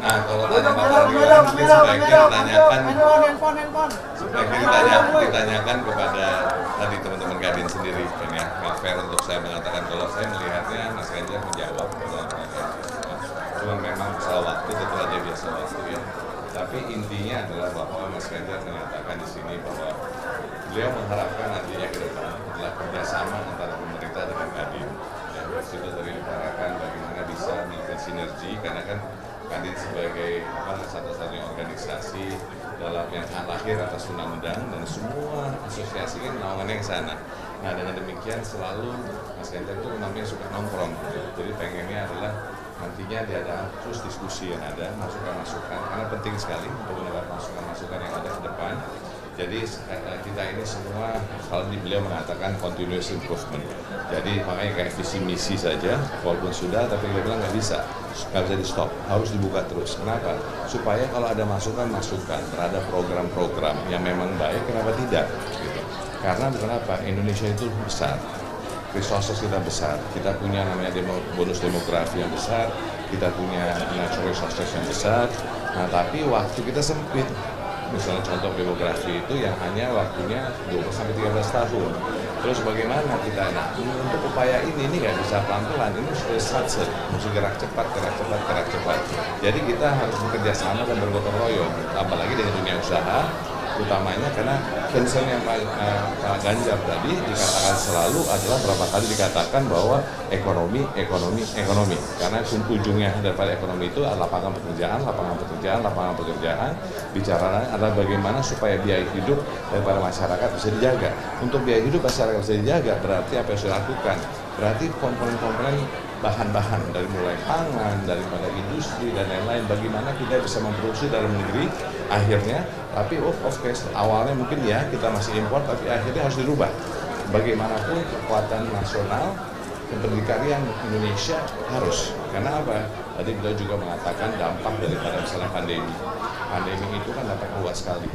Nah, kalau tanya Pak Mardiwan mungkin sebaiknya ditanyakan ditanyakan kepada tadi teman-teman Kadin sendiri kan ya. Nggak fair untuk saya mengatakan kalau saya melihatnya Mas Ganjar menjawab cuma memang soal waktu tentu aja biasa waktu ya. Tapi intinya adalah bahwa Mas Ganjar menyatakan di sini bahwa beliau mengharapkan nantinya ke depan adalah kerjasama antara pemerintah dengan Kadin. Ya, itu tadi diutarakan bagaimana bisa melakukan sinergi karena kan Kadin sebagai satu-satunya organisasi dalam yang lahir atas undang-undang dan semua asosiasi kan naungannya ke sana. Nah dengan demikian selalu Mas Ganjar itu namanya suka nongkrong, jadi pengennya adalah nantinya ada terus diskusi yang ada, masukan-masukan, karena penting sekali untuk mendapat masukan-masukan yang ada ke depan. Jadi kita ini semua, kalau beliau mengatakan continuous improvement. Jadi makanya kayak visi misi saja, walaupun sudah, tapi dia bilang nggak bisa di stop, harus dibuka terus. Kenapa? Supaya kalau ada masukan-masukan terhadap program-program yang memang baik, kenapa tidak? Gitu. Karena kenapa? Indonesia itu besar. Resources kita besar, kita punya namanya bonus demografi yang besar, kita punya natural resources yang besar, nah tapi waktu kita sempit. Misalnya contoh demografi itu yang hanya waktunya 12-13 tahun. Terus bagaimana kita, nah untuk upaya ini nggak bisa pelan-pelan, ini sudah satset, mesti gerak cepat. Jadi kita harus bekerja sama dan bergotong royong, apalagi dengan dunia usaha, utamanya karena concern yang Pak Ganjar tadi dikatakan selalu adalah berapa kali dikatakan bahwa ekonomi, karena ujungnya daripada ekonomi itu adalah lapangan pekerjaan, bicara adalah bagaimana supaya biaya hidup daripada masyarakat bisa dijaga. Untuk biaya hidup masyarakat bisa dijaga berarti apa yang sudah dilakukan, berarti komponen-komponen bahan-bahan dari mulai pangan, daripada industri dan lain-lain, bagaimana kita bisa memproduksi dalam negeri akhirnya, tapi of course awalnya mungkin ya kita masih impor, tapi akhirnya harus dirubah. Bagaimanapun kekuatan nasional pemberdikarian Indonesia harus, karena apa? Tadi beliau juga mengatakan dampak daripada misalnya pandemi itu kan dampak luas sekali.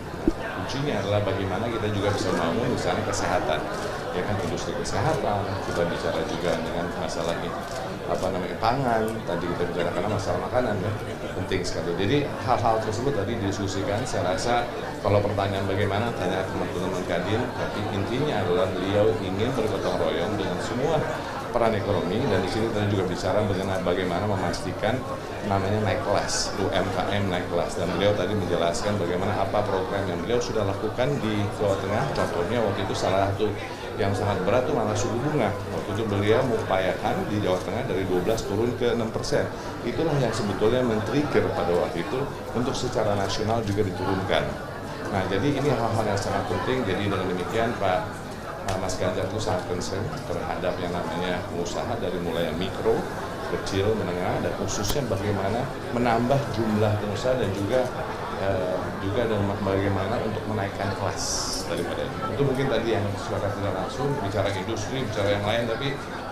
Kuncinya adalah bagaimana kita juga bisa membangun misalnya kesehatan, ya kan, industri kesehatan, kita bicara juga dengan masalah ini, pangan, tadi kita bicara karena masalah makanan ya, penting sekali. Jadi hal-hal tersebut tadi didiskusikan, saya rasa kalau pertanyaan bagaimana, tanya teman-teman Kadin, tapi intinya adalah beliau ingin bergotong royong dengan semua peran ekonomi, dan di sini kita juga bicara mengenai bagaimana memastikan namanya naik kelas, UMKM naik kelas, dan beliau tadi menjelaskan bagaimana apa program yang beliau sudah lakukan di Jawa Tengah. Contohnya waktu itu salah satu yang sangat berat itu malah suku bunga. Waktu itu beliau mengupayakan di Jawa Tengah dari 12 turun ke 6%. Itulah yang sebetulnya men-trigger pada waktu itu untuk secara nasional juga diturunkan. Nah jadi ini hal-hal yang sangat penting. Jadi dengan demikian Mas Ganjar itu sangat concern terhadap yang namanya pengusaha dari mulai yang mikro, kecil, menengah, dan khususnya bagaimana menambah jumlah pengusaha dan juga bagaimana untuk menaikkan kelas daripada ini. Itu mungkin tadi yang secara tidak langsung bicara industri, bicara yang lain, tapi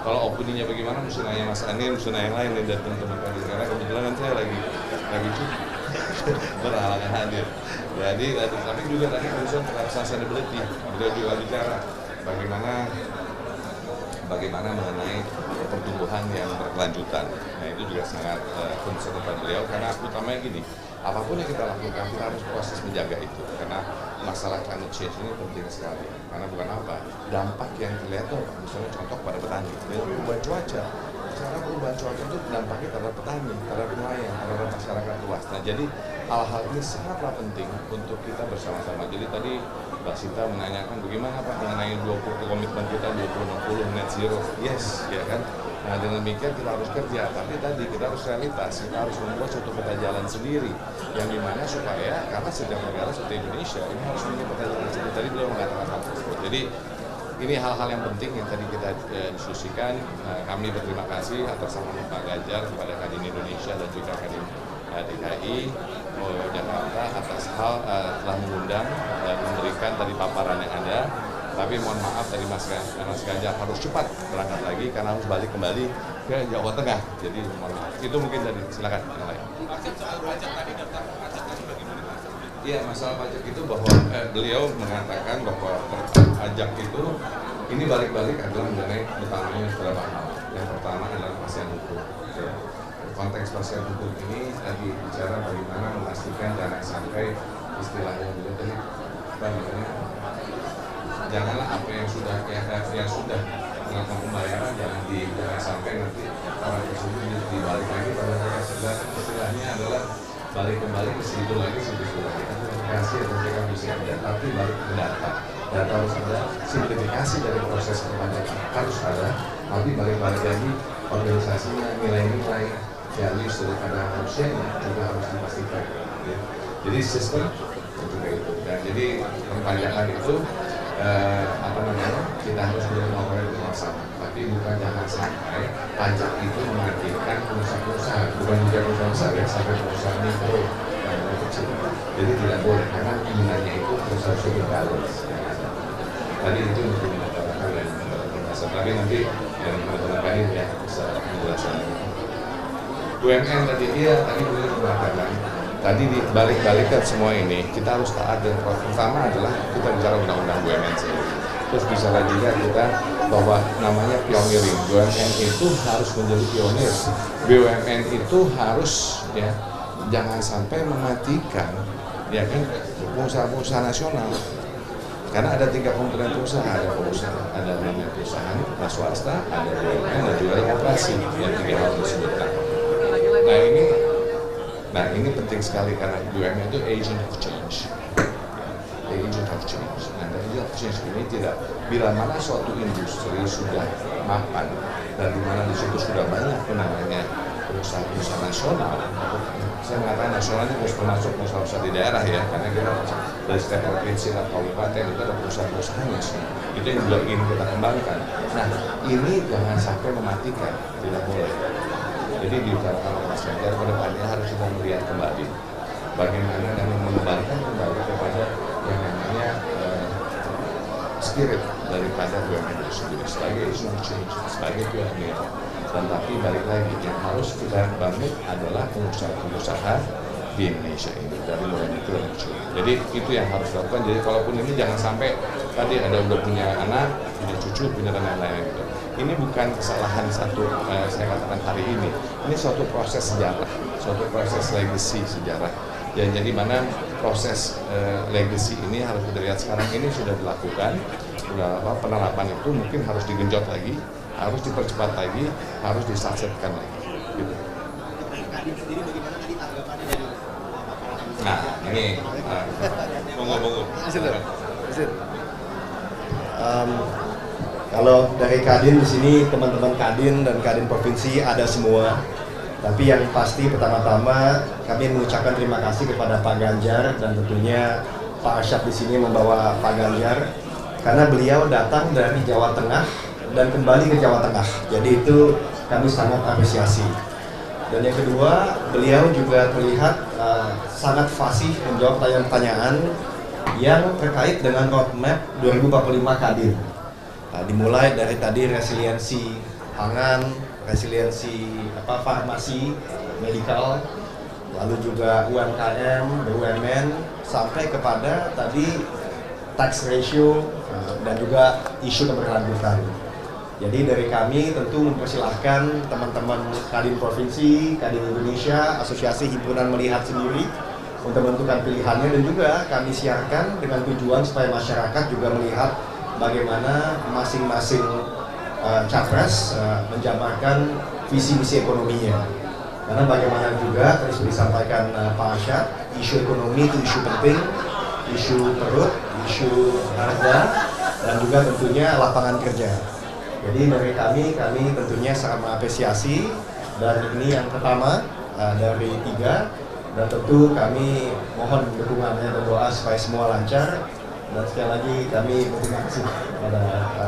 kalau opininya bagaimana mesti nanya Mas Anil, mesti nanya yang lain dan teman-teman tadi, karena kebetulan kan saya lagi cuti berhalangan hadir. Jadi tapi juga tadi urusan sustainability, beliau juga bicara bagaimana mengenai pertumbuhan yang berkelanjutan. Nah itu juga sangat concern pada beliau, karena utamanya gini, apapun yang kita lakukan kita harus proses menjaga itu, karena masalah climate change ini penting sekali. Karena bukan apa, dampak yang terlihat tuh misalnya contoh pada petani, dengan perubahan cuaca. Sekarang perubahan cuaca itu dampaknya terhadap petani, terhadap nelayan, terhadap masyarakat luas. Nah jadi hal-hal ini sangatlah penting untuk kita bersama-sama. Jadi tadi Mbak Sita menanyakan bagaimana Pak mengenai 20 komitmen kita 2060 net zero. Yes, ya kan. Nah dengan demikian kita harus kerja, tapi tadi kita harus realitas, kita harus membuat suatu peta jalan sendiri, yang dimana supaya karena setiap negara seperti Indonesia ini harus punya peta jalan sendiri. Tadi beliau mengatakan hal tersebut. Jadi ini hal-hal yang penting yang tadi kita diskusikan. Kami berterima kasih atas nama Pak Ganjar kepada Kadin Indonesia dan juga Kadin DKI Jakarta atas hal telah mengundang dan memberikan tadi paparan yang ada. Tapi mohon maaf tadi Mas Ganjar harus cepat berangkat lagi karena harus balik kembali ke Jawa Tengah. Jadi mohon maaf. Itu mungkin tadi, silakan yang lain. Iya, masalah pajak itu bahwa beliau mengatakan bahwa pajak itu ini balik-balik adalah mengenai utamanya beberapa hal. Yang pertama adalah kepastian hukum. Ya. konteks pasien hukum ini tadi bicara bagaimana memastikan jangan sampai istilahnya tadi janganlah apa yang sudah melakukan pembayaran jangan sampai nanti orang tersebut dibalik lagi pada mereka istilahnya adalah balik kembali ke situ lagi kasih atau mereka bisa ada tapi balik ke data harus ada simplifikasi dari proses perpajakan harus ada tapi balik lagi organisasinya nilai-nilai values daripada harusnya juga harus dipastikan ya. Jadi sistem juga itu dan jadi perpajakan itu kita harus melakukan bersama tapi bukan jangan sampai pajak itu mengakibatkan pengusaha-pengusaha bukan juga pengusaha ya sampai perusahaan mikro dan kecil jadi tidak boleh karena nilainya itu harus berbalance tadi itu untuk mengatakan dan tapi nanti yang teman-teman tadi ya bisa menjelaskan UMN tadi tadi beliau mengatakan tadi dibalik-balikan semua ini kita harus taat dan pertama adalah kita bicara undang-undang BUMN sendiri terus bicara juga kita bahwa namanya pioneering BUMN itu harus menjadi pionir BUMN itu harus ya jangan sampai mematikan ya kan pengusaha-pengusaha nasional karena ada 3 komponen perusahaan ada namanya perusahaan swasta ada BUMN dan juga ada koperasi yang 3 hal tersebut nah ini penting sekali karena BUMN itu agent of change agent of change nah dari agent of change ini tidak bila mana suatu industri sudah mapan dan di mana di situ sudah banyak namanya perusahaan-perusahaan nasional saya mengatakan nasionalnya harus termasuk perusahaan di daerah ya karena kita dari setiap provinsi atau kabupaten itu ada perusahaan-perusahaannya itu yang juga ingin kita kembangkan nah ini jangan sampai mematikan tidak boleh jadi diutarakan oleh Mas Ganjar ke depannya harus kita melihat kembali bagaimana dan mengembangkan kembali kepada yang namanya spirit daripada BUMN itu sendiri sebagai agent of change, sebagai pionir dan tapi balik lagi yang harus kita bangun adalah pengusaha-pengusaha di Indonesia ini dari mulai mikro dan kecil. Jadi itu yang harus dilakukan. Jadi kalaupun ini jangan sampai tadi ada udah punya anak, punya cucu, punya dan lain-lain gitu. Ini bukan kesalahan satu saya katakan hari ini. Ini suatu proses sejarah, suatu proses legacy sejarah. Ya, jadi mana proses legacy ini harus kita lihat sekarang ini sudah dilakukan. Penerapan itu mungkin harus digenjot lagi, harus dipercepat lagi, harus disasetkan lagi. Gitu. Nah, ini monggo. Kalau dari Kadin di sini teman-teman Kadin dan Kadin provinsi ada semua. Tapi yang pasti pertama-tama kami mengucapkan terima kasih kepada Pak Ganjar dan tentunya Pak Arsyad di sini membawa Pak Ganjar karena beliau datang dari Jawa Tengah dan kembali ke Jawa Tengah. Jadi itu kami sangat apresiasi. Dan yang kedua, beliau juga terlihat sangat fasih menjawab pertanyaan-pertanyaan yang terkait dengan roadmap 2045 Kadin. Dimulai dari tadi resiliensi pangan, resiliensi farmasi, medikal, lalu juga UMKM, BUMN, sampai kepada tadi tax ratio dan juga isu keberlanjutan. Jadi dari kami tentu mempersilahkan teman-teman Kadin Provinsi, Kadin Indonesia, Asosiasi Himpunan Melihat sendiri untuk menentukan pilihannya dan juga kami siarkan dengan tujuan supaya masyarakat juga melihat bagaimana masing-masing capres menjabarkan visi-misi ekonominya. Karena bagaimana juga tadi sudah disampaikan Pak Arsyad, isu ekonomi itu isu penting, isu perut, isu harga, dan juga tentunya lapangan kerja. Jadi dari kami tentunya sangat mengapresiasi dan ini yang pertama dari 3 dan tentu kami mohon dukungannya dan doa supaya semua lancar dan sekali lagi kami berterima kasih kepada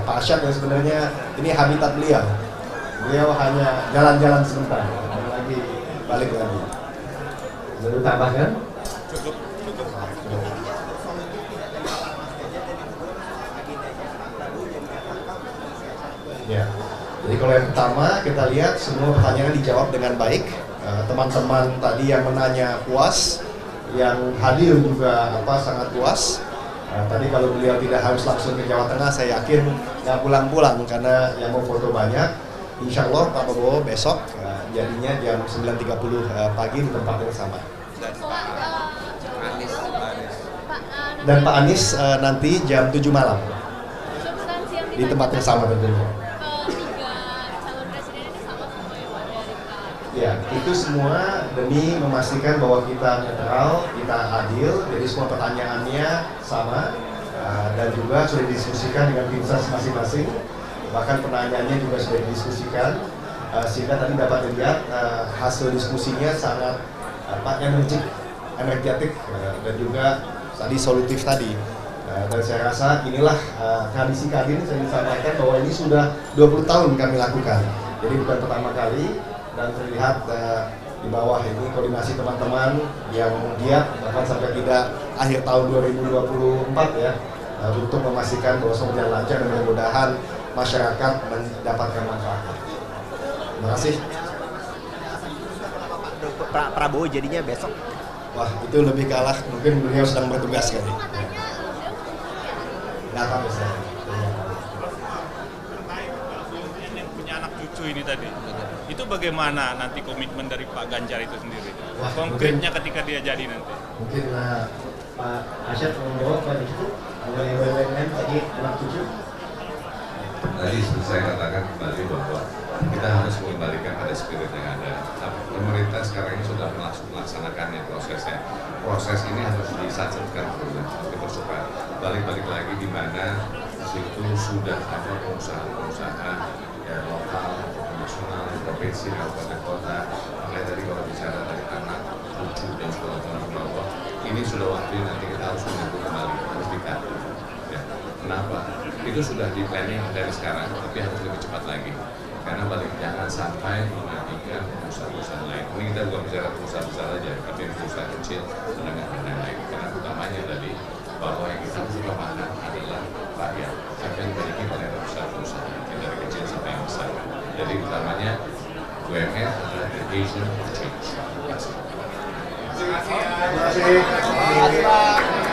Pak Arsyad yang sebenarnya ini habitat beliau hanya jalan-jalan sebentar dan lagi balik lagi. Bisa ditambahkan? Cukup. Ya, jadi kalau yang pertama kita lihat semua pertanyaan dijawab dengan baik. Teman-teman tadi yang menanya puas, yang hadir juga sangat puas. Tadi kalau beliau tidak harus langsung ke Jawa Tengah, saya yakin nggak pulang-pulang karena yang mau foto banyak. insya Allah Pak Prabowo besok jadinya jam 9.30 pagi di tempat yang sama. Dan Pak Anies nanti jam 7 malam di tempat yang sama tentunya. Ya, itu semua demi memastikan bahwa kita netral, kita adil, jadi semua pertanyaannya sama dan juga sudah didiskusikan dengan tim ses masing-masing, bahkan pertanyaannya juga sudah didiskusikan sehingga tadi dapat dilihat hasil diskusinya sangat energetik dan juga tadi solutif tadi. Dan saya rasa inilah tradisi Kadin, saya disampaikan bahwa ini sudah 20 tahun kami lakukan, jadi bukan pertama kali. Dan terlihat di bawah ini koordinasi teman-teman yang giat bahkan sampai tidak akhir tahun 2024 ya untuk memastikan bahwa semua berjalan lancar dan mudah-mudahan masyarakat mendapatkan manfaat. Terima kasih. Pak Prabowo jadinya besok. Wah, itu lebih kalah, mungkin beliau sedang bertugas kali. Nggak tahu saya. Yang punya anak cucu ini tadi, itu bagaimana nanti komitmen dari Pak Ganjar itu sendiri? Wah, konkretnya ketika dia jadi nanti? Mungkin Pak Asyad mau menjawab Pak itu mengenai BUMN tadi anak cucu. Tadi seperti saya katakan kembali bahwa kita harus mengembalikan pada spirit yang ada. Pemerintah sekarang ini sudah melaksanakannya prosesnya. Proses ini harus disatukan dulu, dipercepat. Balik lagi di mana situ sudah ada pengusaha-pengusaha ya, lokal, nasional, provinsi, kabupaten kota. Makanya tadi kalau bicara dari anak, cucu dan segala macam, ini sudah waktunya nanti kita harus menunggu kembali, harus dikatur. Ya. Kenapa? Itu sudah di planning dari sekarang, tapi harus lebih cepat lagi. Karena jangan sampai mengagikan pengusaha-pengusaha lain. Ini kita bukan bicara pengusaha besar saja, tapi pengusaha kecil, menengah dan lain-lain. Karena utamanya tadi bahwa yang kita harus utamakan adalah rakyat. Siapa yang dimiliki oleh pengusaha-pengusaha, dari kecil sampai yang besar. Jadi utamanya BUMN adalah the agent of change. Terima kasih. Terima kasih.